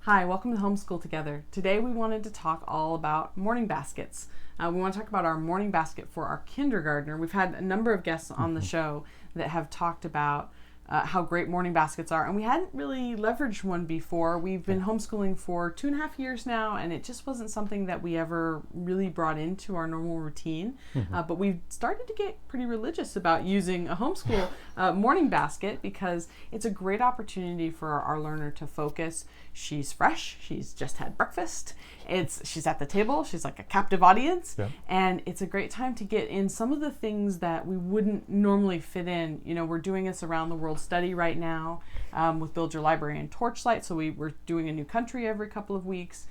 Hi, welcome to Homeschool Together. Today we wanted to talk all about morning baskets. We want to talk about our morning basket for our kindergartner. We've had a number of guests on the show that have talked about how great morning baskets are, and we hadn't really leveraged one before. We've been homeschooling for 2.5 years now, and it just wasn't something that we ever really brought into our normal routine. But we've started to get pretty religious about using a homeschool morning basket because it's a great opportunity for our learner to focus. She's fresh, she's just had breakfast, she's at the table, she's like a captive audience, and it's a great time to get in some of the things that we wouldn't normally fit in. You know, we're doing this around the world study right now with Build Your Library and Torchlight, so we're doing a new country every couple of weeks,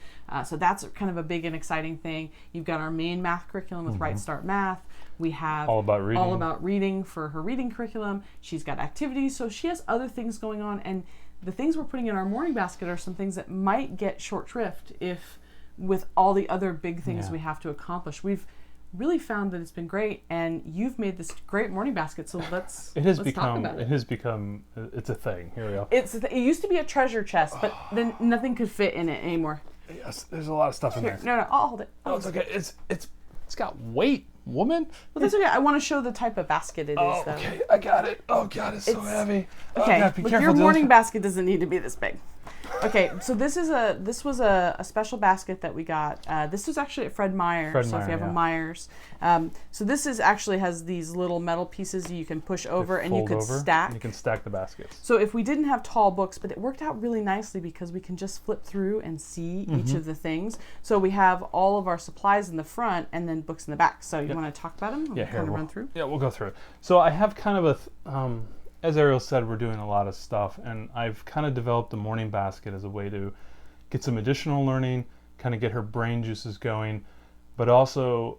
so that's kind of a big and exciting thing. You've got our main math curriculum with Right Start Math. We have all about reading for her reading curriculum. She's got activities, so she has other things going on, and the things we're putting in our morning basket are some things that might get short shrift if with all the other big things we have to accomplish. We've really found that it's been great, and you've made this great morning basket, so let's talk about it. It has become, it's a thing. Here we go. It used to be a treasure chest, but then nothing could fit in it anymore. Yes, there's a lot of stuff in there. No, I'll hold it. Oh, it's okay. It's got weight, woman. Well, that's okay. I want to show the type of basket it is, though. Okay, I got it. Oh God, it's so heavy. Okay, God, be careful, your morning basket doesn't need to be this big. Okay, so this was a special basket that we got. This was actually at Fred Meyer. So if you have a Myers, so this actually has these little metal pieces you can push over and you can stack. And you can stack the baskets. So if we didn't have tall books, but it worked out really nicely because we can just flip through and see each of the things. So we have all of our supplies in the front and then books in the back. So you want to talk about them? Run through. Yeah, we'll go through it. So I have kind of as Ariel said, we're doing a lot of stuff, and I've kind of developed the morning basket as a way to get some additional learning, kind of get her brain juices going, but also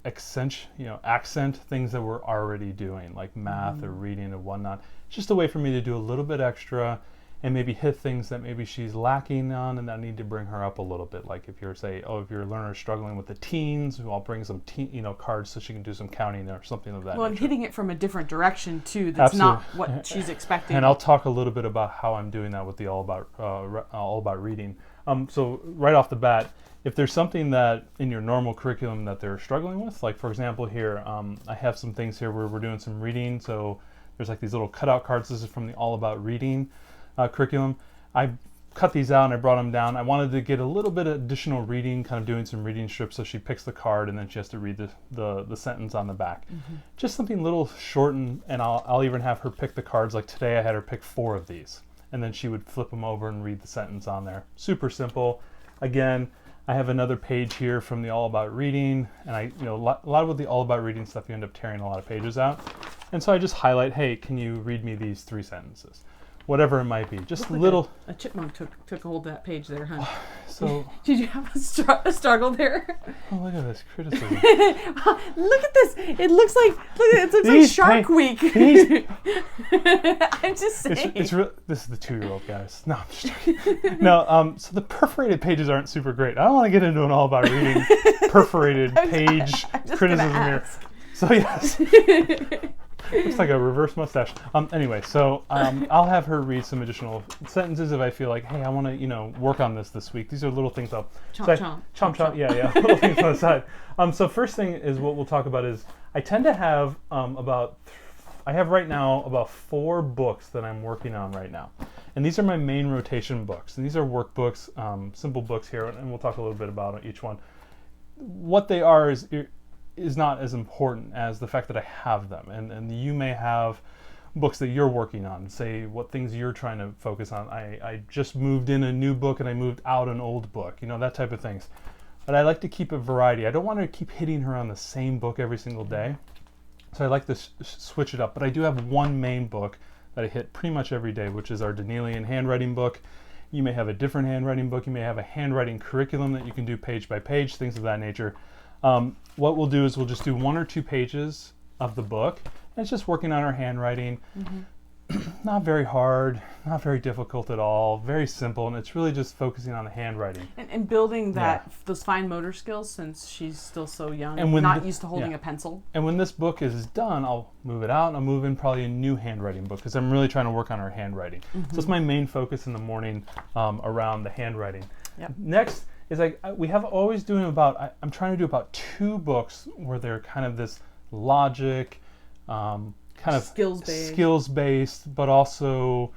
accent things that we're already doing, like math or reading and whatnot. It's just a way for me to do a little bit extra and maybe hit things that maybe she's lacking on and I need to bring her up a little bit. Like if you're if your learner's struggling with the teens, I'll bring some cards so she can do some counting or something of that nature. And hitting it from a different direction too. That's not what she's expecting. And I'll talk a little bit about how I'm doing that with the all about reading. So right off the bat, if there's something that in your normal curriculum that they're struggling with, like for example here, I have some things here where we're doing some reading. So there's like these little cutout cards. This is from the All About Reading curriculum. I cut these out and I brought them down. I wanted to get a little bit of additional reading, kind of doing some reading strips, so she picks the card and then she has to read the sentence on the back. Just something little short, and I'll even have her pick the cards. Like today I had her pick 4 of these, and then she would flip them over and read the sentence on there. Super simple. Again, I have another page here from the All About Reading, and a lot of the All About Reading stuff, you end up tearing a lot of pages out. And so I just highlight, hey, can you read me these 3 sentences? Whatever it might be, just little. A chipmunk took a hold of that page there, huh? So did you have a struggle there? Oh, look at this criticism! Look at this. It looks like Shark Week. I'm just saying. This is the 2-year-old, guys. No, I'm just joking. No, so the perforated pages aren't super great. I don't want to get into an all about reading perforated page criticism here. So yes. Looks like a reverse mustache. Anyway, so I'll have her read some additional sentences if I feel like, hey, I want to, work on this week. These are little things I'll chomp. Yeah, little things on the side. So first thing is what we'll talk about is I tend to have I have right now about 4 books that I'm working on right now, and these are my main rotation books, and these are workbooks, simple books here, and we'll talk a little bit about each one. What they are is not as important as the fact that I have them, and you may have books that you're working on, say what things you're trying to focus on. I just moved in a new book and I moved out an old book, that type of things. But I like to keep a variety. I don't want to keep hitting her on the same book every single day, so I like to switch it up. But I do have one main book that I hit pretty much every day, which is our Danielian handwriting book. You may have a different handwriting book. You may have a handwriting curriculum that you can do page by page, things of that nature. What we'll do is we'll just do 1 or 2 pages of the book, and it's just working on our handwriting. not very hard, not very difficult at all, very simple, and it's really just focusing on the handwriting. And building those fine motor skills since she's still so young And and not used to holding a pencil. And when this book is done, I'll move it out and I'll move in probably a new handwriting book because I'm really trying to work on her handwriting. So it's my main focus in the morning around the handwriting. Yep. Next is I'm trying to do about 2 books where they're kind of this logic, kind of skills-based, but also,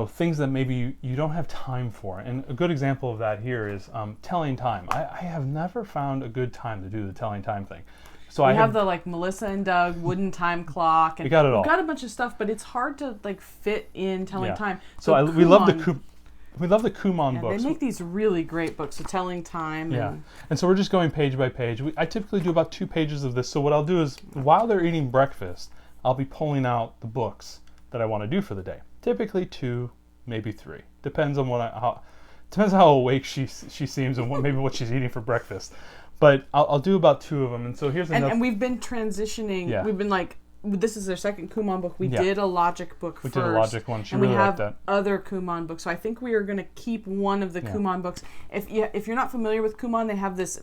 things that maybe you don't have time for. And a good example of that here is telling time. I have never found a good time to do the telling time thing. So we have the Melissa and Doug wooden time clock. And we got it all. We've got a bunch of stuff, but it's hard to fit in telling time. So we love the Kumon books. They make these really great books, so telling time. And so we're just going page by page. I typically do about 2 pages of this. So what I'll do is, while they're eating breakfast, I'll be pulling out the books that I want to do for the day. Typically 2, maybe 3. Depends on how awake she seems and what she's eating for breakfast. But I'll do about 2 of them. And so here's another. And we've been transitioning. Yeah. We've been this is their second Kumon book. We did a logic book first. We did a logic one. She really liked that. And we have other Kumon books. So I think we are going to keep one of the Kumon books. If you're not familiar with Kumon, they have this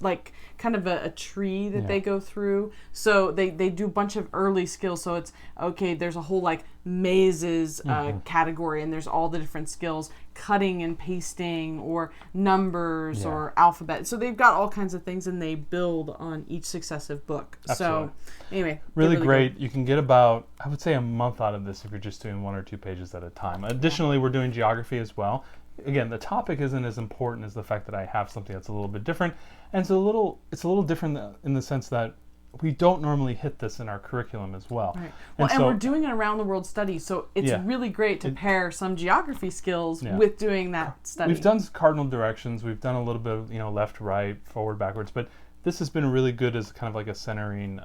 kind of a tree that they go through. So they do a bunch of early skills. So it's, there's a whole mazes category, and there's all the different skills, cutting and pasting or numbers or alphabet. So they've got all kinds of things, and they build on each successive book. Absolutely. So anyway, really great. You can get about, I would say, a month out of this if you're just doing 1 or 2 pages at a time. Additionally, we're doing geography as well. Again, the topic isn't as important as the fact that I have something that's a little bit different, and it's a little different in the sense that we don't normally hit this in our curriculum as well. Right. And we're doing an around the world study, so it's really great to pair some geography skills with doing that study. We've done cardinal directions, we've done a little bit of left, right, forward, backwards, but this has been really good as kind of like a centering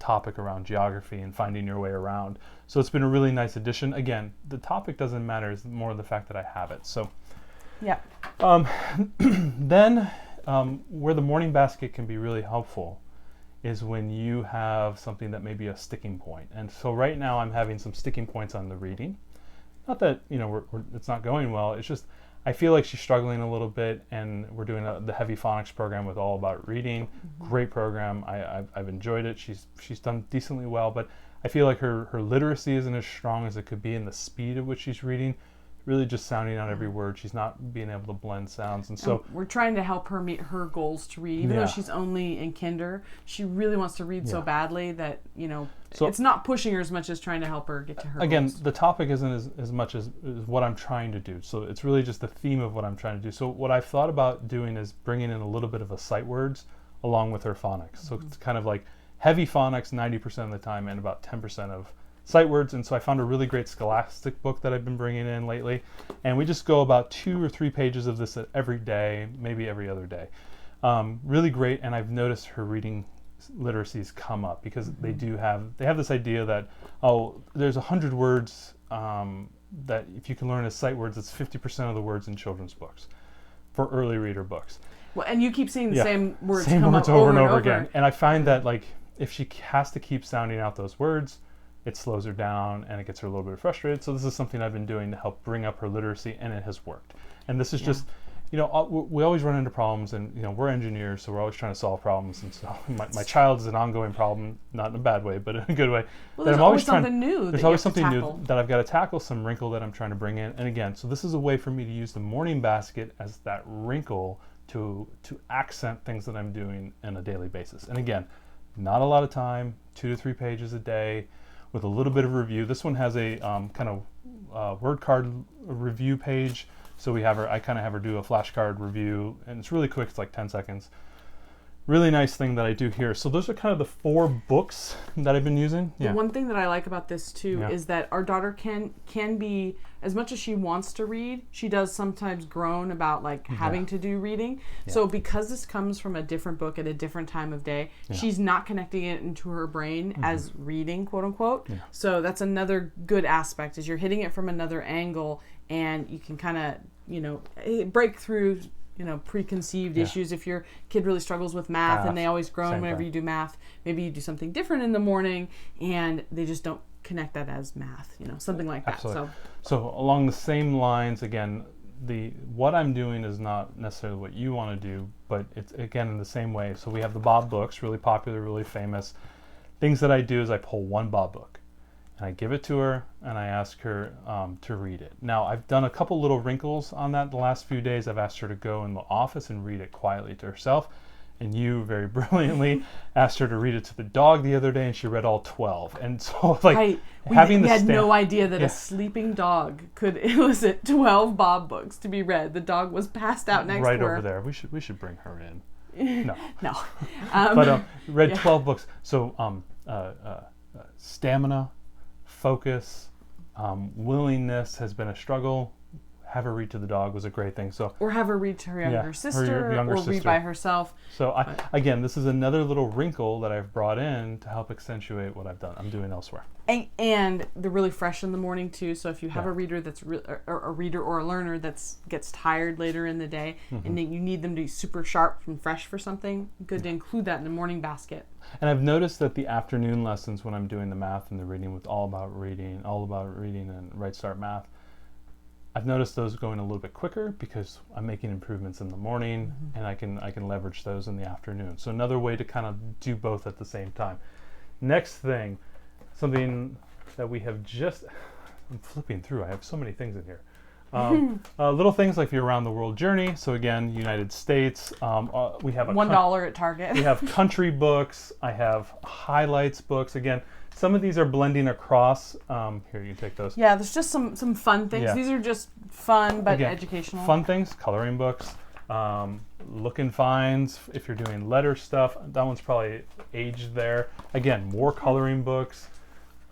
topic around geography and finding your way around. So it's been a really nice addition. Again, the topic doesn't matter, it's more the fact that I have it. So then where the morning basket can be really helpful is when you have something that may be a sticking point. And so right now I'm having some sticking points on the reading. Not that it's not going well, it's just I feel like she's struggling a little bit, and we're doing the heavy phonics program with All About Reading. Great program. I've enjoyed it. She's done decently well, but I feel like her literacy isn't as strong as it could be in the speed at which she's reading. Really just sounding out every word. She's not being able to blend sounds. And so we're trying to help her meet her goals to read. Even though she's only in kinder, she really wants to read so badly that, so it's not pushing her as much as trying to help her get to her goals. The topic isn't as much as what I'm trying to do. So it's really just the theme of what I'm trying to do. So what I've thought about doing is bringing in a little bit of a sight words along with her phonics. So it's kind of like heavy phonics 90% of the time and about 10% of sight words. And so I found a really great scholastic book that I've been bringing in lately, and we just go about 2 or 3 pages of this every day, maybe every other day. Really great. And I've noticed her reading literacies come up because they have this idea that there's 100 words that if you can learn as sight words, it's 50% of the words in children's books for early reader books. Well, and you keep seeing the same words over and over again. And I find that if she has to keep sounding out those words, it slows her down and it gets her a little bit frustrated. So this is something I've been doing to help bring up her literacy, and it has worked. And this is just, we always run into problems, and we're engineers, so we're always trying to solve problems. And so my child is an ongoing problem, not in a bad way, but in a good way. Well, there's always something new. There's always something new that I've got to tackle, some wrinkle that I'm trying to bring in. And again, so this is a way for me to use the morning basket as that wrinkle to accent things that I'm doing on a daily basis. And again, not a lot of time, 2 to 3 pages a day, with a little bit of review. This one has a kind of word card review page. So I kind of have her do a flashcard review, and it's really quick. It's like 10 seconds. Really nice thing that I do here. So those are kind of the 4 books that I've been using. The one thing that I like about this too is that our daughter can be, as much as she wants to read, she does sometimes groan about having to do reading. So because this comes from a different book at a different time of day, she's not connecting it into her brain as reading, quote unquote. So that's another good aspect, is you're hitting it from another angle, and you can kind of break through preconceived issues. If your kid really struggles with math and they always groan whenever you do math, maybe you do something different in the morning and they just don't connect that as math, something like that. Absolutely. So along the same lines, again, what I'm doing is not necessarily what you want to do, but it's again in the same way. So we have the Bob books, really popular, really famous. Things that I do is I pull one Bob book and I give it to her and I ask her to read it. Now I've done a couple little wrinkles on that the last few days. I've asked her to go in the office and read it quietly to herself. And you very brilliantly asked her to read it to the dog the other day, and she read all 12. And so, like, we had no idea that a sleeping dog could elicit 12 Bob books to be read. The dog was passed out next to her. Right over there. We should bring her in. No. No. But read 12 books. So stamina, focus, willingness has been a struggle. Have her read to the dog was a great thing. So, or have her read to her younger sister, or read by herself. So again, this is another little wrinkle that I've brought in to help accentuate what I'm doing elsewhere. And they're really fresh in the morning too. So if you have a reader that's a reader or a learner that gets tired later in the day, and then you need them to be super sharp and fresh for something, good to include that in the morning basket. And I've noticed that the afternoon lessons when I'm doing the math and the reading with all about reading and Right Start Math, I've noticed those going a little bit quicker because I'm making improvements in the morning, and I can leverage those in the afternoon. So another way to kind of do both at the same time. Next thing, something that we have I'm flipping through. I have so many things in here. Little things like the Around the World Journey. So again, United States. We have $1 at Target. We have country books. I have highlights books. Again, some of these are blending across. Here, you can take those. Yeah, there's just some fun things. Yeah. These are just fun but Again, educational. Fun things, coloring books, look and finds. If you're doing letter stuff, that one's probably aged there. Again, more coloring books,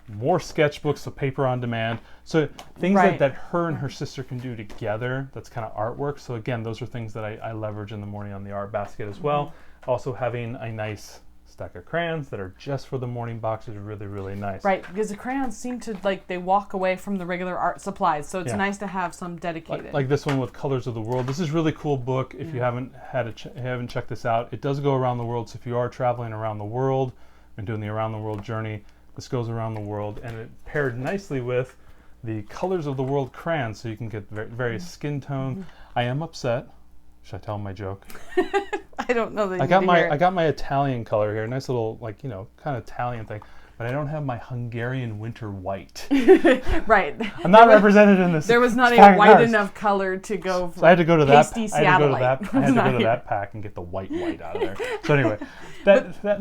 more sketchbooks, so paper on demand. So things that her and her sister can do together, that's kind of artwork. So again, those are things that I leverage in the morning on the art basket as well. Also having a nice stack of crayons that are just for the morning box is really, really nice. Right, because the crayons seem to, they walk away from the regular art supplies, so it's nice to have some dedicated. Like this one with Colors of the World. This is a really cool book. If you haven't haven't checked this out, it does go around the world. So if you are traveling around the world and doing the Around the World journey, this goes around the world, and it paired nicely with the Colors of the World crayons, so you can get various skin tone. I am upset. Should I tell them my joke? I don't know that I got my Italian color here, nice little kind of Italian thing, but I don't have my Hungarian winter white. Right. I'm not represented in this. There was not a white enough color to go for. So I had to go to that. I had to go to that pack and get the white out of there. So anyway,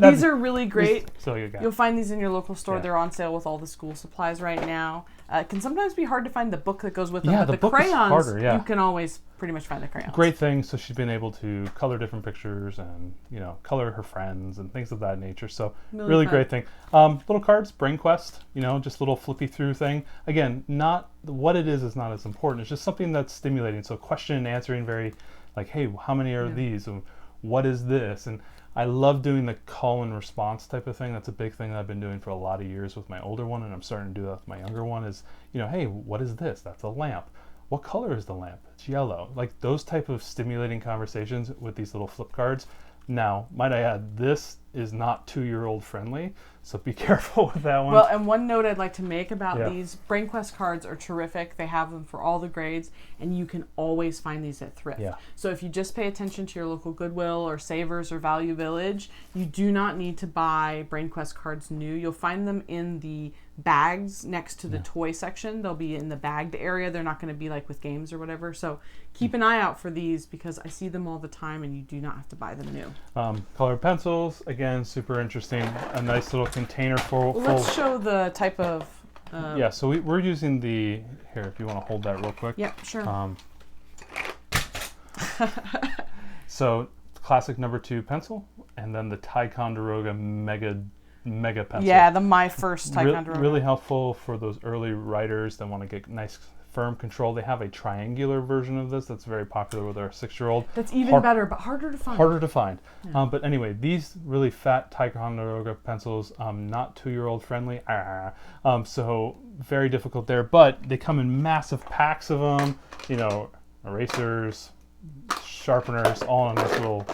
these are really great. So you'll find these in your local store. Yeah. They're on sale with all the school supplies right now. It can sometimes be hard to find the book that goes with them, but the crayons, harder, you can always pretty much find the crayons. Great thing. So she's been able to color different pictures and color her friends and things of that nature. So really great thing. Little cards, Brain Quest. Just little flippy through thing. Again, not what it is not as important. It's just something that's stimulating. So question and answering, very like, hey, how many are these? And what is this? And I love doing the call and response type of thing. That's a big thing that I've been doing for a lot of years with my older one, and I'm starting to do that with my younger one is, hey, what is this? That's a lamp. What color is the lamp? It's yellow. Like those type of stimulating conversations with these little flip cards. Now, might I add, this is not 2-year-old friendly, so be careful with that one. Well, and one note I'd like to make about these Brain Quest cards are terrific. They have them for all the grades, and you can always find these at thrift. Yeah. So if you just pay attention to your local Goodwill or Savers or Value Village, you do not need to buy Brain Quest cards new. You'll find them in the bags next to the toy section. They'll be in the bagged area. They're not going to be like with games or whatever. So keep an eye out for these because I see them all the time and you do not have to buy them new. Colored pencils, again, super interesting. A nice little container full. Let's show the type of... so we're using the... Here, if you want to hold that real quick. Yep, sure. So, classic number 2 pencil, and then the Ticonderoga Mega pencil. Yeah, my first Ticonderoga. Really helpful for those early writers that want to get nice firm control. They have a triangular version of this that's very popular with our 6-year-old. That's even better, but harder to find. Yeah. But anyway, these really fat Ticonderoga pencils, not 2-year-old friendly. So very difficult there, but they come in massive packs of them. Erasers, sharpeners, all in this little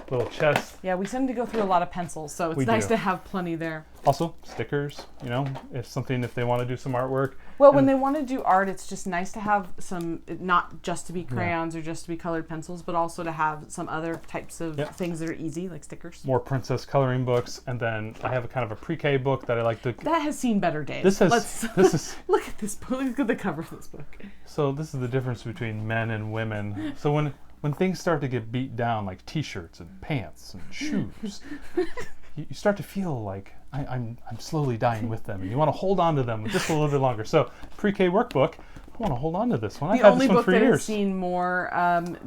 little chest. Yeah, we tend to go through a lot of pencils, so it's nice to have plenty there. Also, stickers, if they want to do some artwork. Well, when they want to do art, it's just nice to have some, not just to be crayons or just to be colored pencils, but also to have some other types of things that are easy, like stickers. More princess coloring books, and then I have a kind of a pre-K book that I like to... That has seen better days. This is... Look at this book. Look at the cover of this book. So this is the difference between men and women. So when things start to get beat down, like T-shirts and pants and shoes, you start to feel like I'm slowly dying with them, and you want to hold on to them just a little bit longer. So pre-K workbook, I want to hold on to this one. The only book that has seen more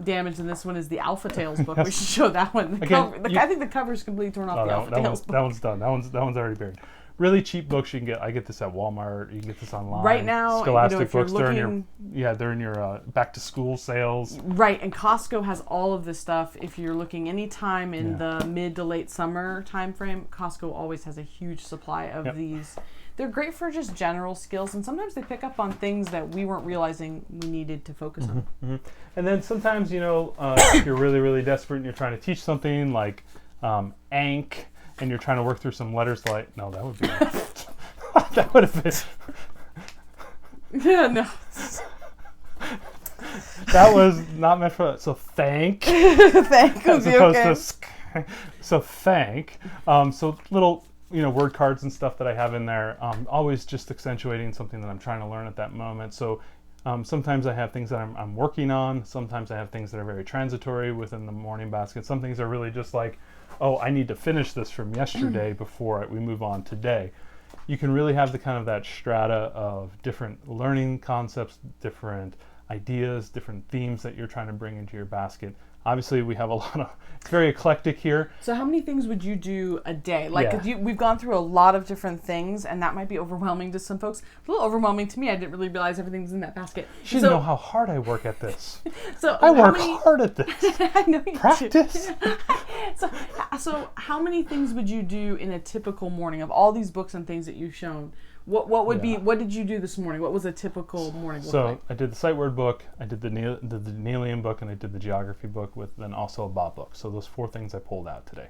damage than this one is the Alpha Tales book. We should show that one. I think the cover's completely torn off the Alpha Tales book. That one's done. That one's already buried. Really cheap books you can get. I get this at Walmart. You can get this online. Right now, Scholastic books. They're in your back to school sales. Right, and Costco has all of this stuff. If you're looking any time in the mid to late summer time frame, Costco always has a huge supply of these. They're great for just general skills, and sometimes they pick up on things that we weren't realizing we needed to focus on. Mm-hmm. And then sometimes, if you're really, really desperate and you're trying to teach something like Ank, and you're trying to work through some letters like, no, that would be... that would have been... Yeah, no. That was not meant for... So thank. Thank would be okay. So thank. So little, word cards and stuff that I have in there, always just accentuating something that I'm trying to learn at that moment. So sometimes I have things that I'm working on. Sometimes I have things that are very transitory within the morning basket. Some things are really just like, oh, I need to finish this from yesterday before we move on today. You can really have the kind of that strata of different learning concepts, different ideas, different themes that you're trying to bring into your basket. Obviously, we have a lot of, it's very eclectic here. So how many things would you do a day? We've gone through a lot of different things, and that might be overwhelming to some folks. A little overwhelming to me. I didn't really realize everything's in that basket. You know how hard I work at this. I work hard at this. I know you Practice. So how many things would you do in a typical morning of all these books and things that you've shown? What would be? What did you do this morning? What was a typical morning look like? I did the sight word book, I did the Neelian book, and I did the geography book with then also a Bob book. So those 4 things I pulled out today.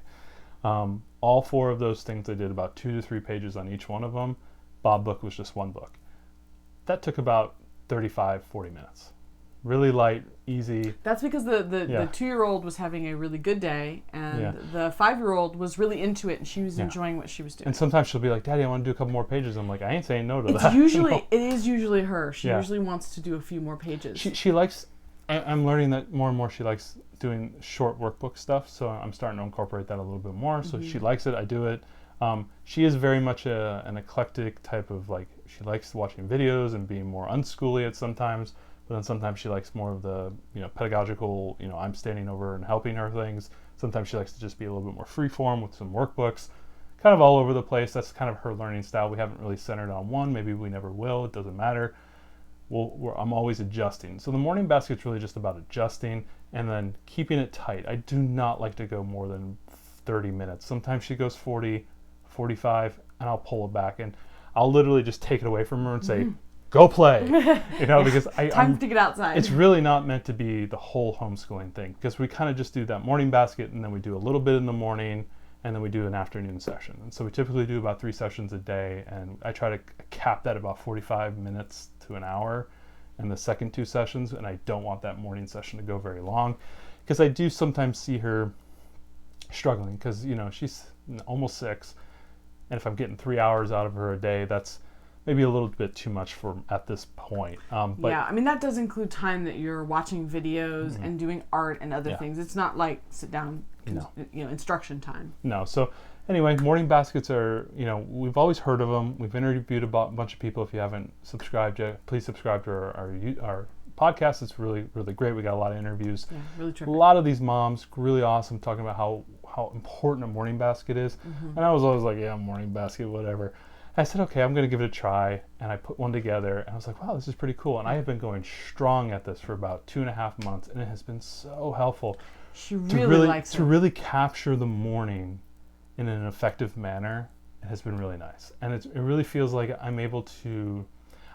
All 4 of those things I did about 2 to 3 pages on each one of them. Bob book was just 1 book. That took about 35-40 minutes. Really light, easy. That's because the 2-year-old was having a really good day, and the 5-year-old was really into it, and she was enjoying what she was doing. And sometimes she'll be like, "Daddy, I want to do a couple more pages." I'm like, "I ain't saying no to that." It is usually her. She usually wants to do a few more pages. She likes. I'm learning that more and more. She likes doing short workbook stuff, so I'm starting to incorporate that a little bit more. So she likes it. I do it. She is very much an eclectic type of she likes watching videos and being more unschooly at sometimes. But then sometimes she likes more of the, pedagogical, I'm standing over and helping her things. Sometimes she likes to just be a little bit more freeform with some workbooks, kind of all over the place. That's kind of her learning style. We haven't really centered on one. Maybe we never will. It doesn't matter. I'm always adjusting. So the morning basket's really just about adjusting and then keeping it tight. I do not like to go more than 30 minutes. Sometimes she goes 40, 45, and I'll pull it back. And I'll literally just take it away from her and say, go play, because time to get outside. It's really not meant to be the whole homeschooling thing, because we kind of just do that morning basket, and then we do a little bit in the morning, and then we do an afternoon session. And so we typically do about 3 sessions a day, and I try to cap that about 45 minutes to an hour in the second 2 sessions, and I don't want that morning session to go very long, because I do sometimes see her struggling, because she's almost 6, and if I'm getting 3 hours out of her a day, that's maybe a little bit too much for at this point. But that does include time that you're watching videos and doing art and other things. It's not like sit down, instruction time. No. So anyway, morning baskets are, we've always heard of them. We've interviewed a bunch of people. If you haven't subscribed yet, please subscribe to our podcast. It's really, really great. We got a lot of interviews. Yeah, really terrific. A lot of these moms, really awesome, talking about how important a morning basket is. And I was always like, morning basket, whatever. I said, okay, I'm going to give it a try, and I put one together, and I was like, wow, this is pretty cool. And I have been going strong at this for about 2.5 months, and it has been so helpful. She really likes it. To really capture the morning in an effective manner. It has been really nice. And it really feels like I'm able to,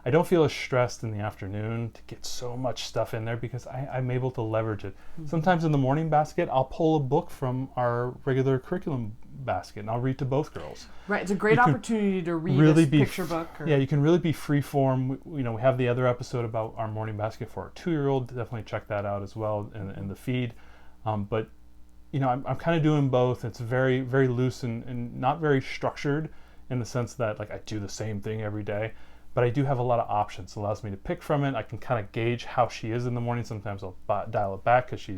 I don't feel as stressed in the afternoon to get so much stuff in there because I'm able to leverage it. Sometimes in the morning basket, I'll pull a book from our regular curriculum basket and I'll read to both girls. Right, it's a great opportunity to read really a picture book. Yeah, you can really be free form. We have the other episode about our morning basket for our 2-year-old. Definitely check that out as well in the feed. But I'm kind of doing both. It's very, very loose and not very structured in the sense that like I do the same thing every day. But I do have a lot of options. It allows me to pick from it. I can kind of gauge how she is in the morning. Sometimes I'll dial it back because she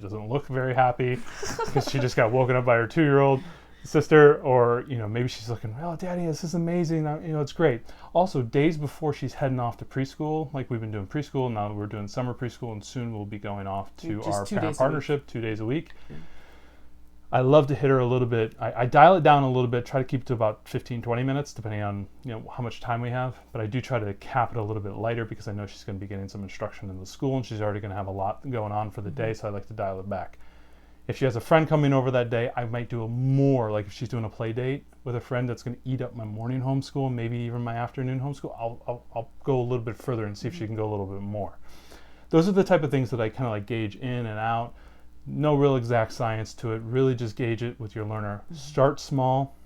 doesn't look very happy because she just got woken up by her 2-year-old sister, or maybe she's looking, oh, Daddy, this is amazing. It's great. Also, days before she's heading off to preschool, like we've been doing preschool, now we're doing summer preschool, and soon we'll be going off to our parent partnership 2 days a week. Yeah. I love to hit her a little bit. I dial it down a little bit, try to keep it to about 15-20 minutes, depending on how much time we have. But I do try to cap it a little bit lighter because I know she's going to be getting some instruction in the school, and she's already going to have a lot going on for the day, so I like to dial it back. If she has a friend coming over that day, I might do more, like if she's doing a play date with a friend that's going to eat up my morning homeschool, maybe even my afternoon homeschool, I'll go a little bit further and see if she can go a little bit more. Those are the type of things that I kind of like gauge in and out. No real exact science to it. Really just gauge it with your learner. Start small,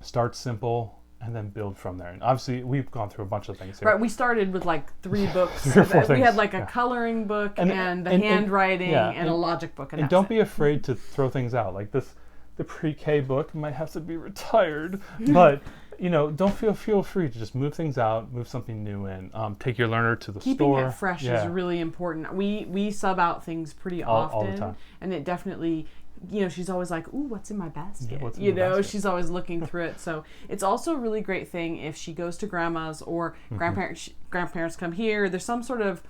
start simple, and then build from there. And obviously, we've gone through a bunch of things here. Right, we started with like 3 books. 3 or 4 things. We had like a coloring book and the handwriting and a logic book. And don't be afraid to throw things out. Like the pre-K book might have to be retired, but don't feel free to just move things out, move something new in. Take your learner to the store. Keeping it fresh is really important. We sub out things pretty often, all the time. And it definitely, she's always like, "Ooh, what's in my basket?" Basket? She's always looking through it. So it's also a really great thing if she goes to grandma's or grandparents come here. There's some sort of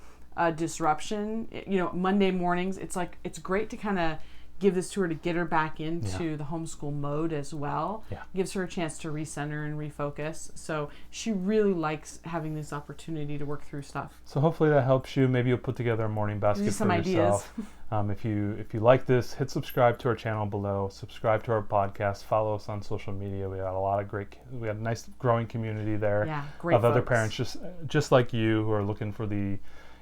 disruption. Monday mornings, it's great to kind of give this to her to get her back into the homeschool mode as well. Yeah. Gives her a chance to recenter and refocus. So she really likes having this opportunity to work through stuff. So hopefully that helps you. Maybe you'll put together a morning basket for yourself. If you like this, hit subscribe to our channel below. Subscribe to our podcast. Follow us on social media. We got a nice growing community there of other parents just like you who are looking for the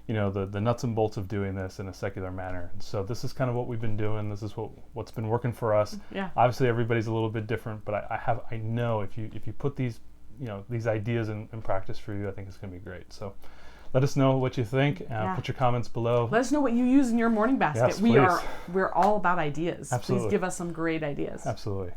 nuts and bolts of doing this in a secular manner. And so this is kind of what we've been doing. This is what's been working for us. Yeah. Obviously everybody's a little bit different, but I know if you put these ideas in practice for you, I think it's going to be great. So let us know what you think. Put your comments below. Let us know what you use in your morning basket. Yes, we're all about ideas. Absolutely. Please give us some great ideas. Absolutely.